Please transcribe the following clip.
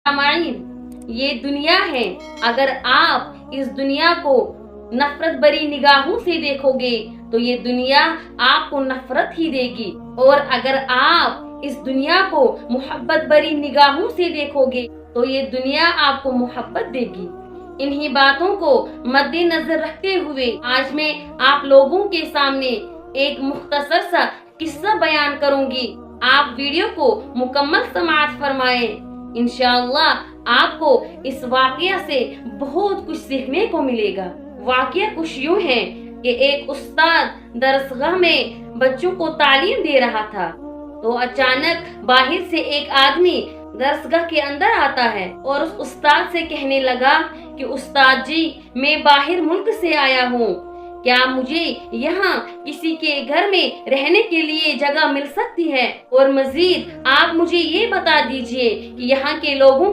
सामाइन, ये दुनिया है, अगर आप इस दुनिया को नफरत भरी निगाहों से देखोगे तो ये दुनिया आपको नफरत ही देगी, और अगर आप इस दुनिया को मोहब्बत भरी निगाहों से देखोगे तो ये दुनिया आपको मोहब्बत देगी। इन्हीं बातों को मद्देनजर रखते हुए आज मैं आप लोगों के सामने एक मुख्तसर सा किस्सा बयान करूंगी। आप वीडियो को मुकम्मल समाअत फरमाएं। इंशाअल्लाह आपको इस वाकया से बहुत कुछ सीखने को मिलेगा। वाकया कुछ यूं है कि एक उस्ताद दरसगाह में बच्चों को तालीम दे रहा था, तो अचानक बाहर से एक आदमी दरसगाह के अंदर आता है और उस उस्ताद से कहने लगा कि उस्ताद जी, मैं बाहर मुल्क से आया हूँ, क्या मुझे यहाँ किसी के घर में रहने के लिए जगह मिल सकती है? और मजीद आप मुझे ये बता दीजिए कि यहाँ के लोगों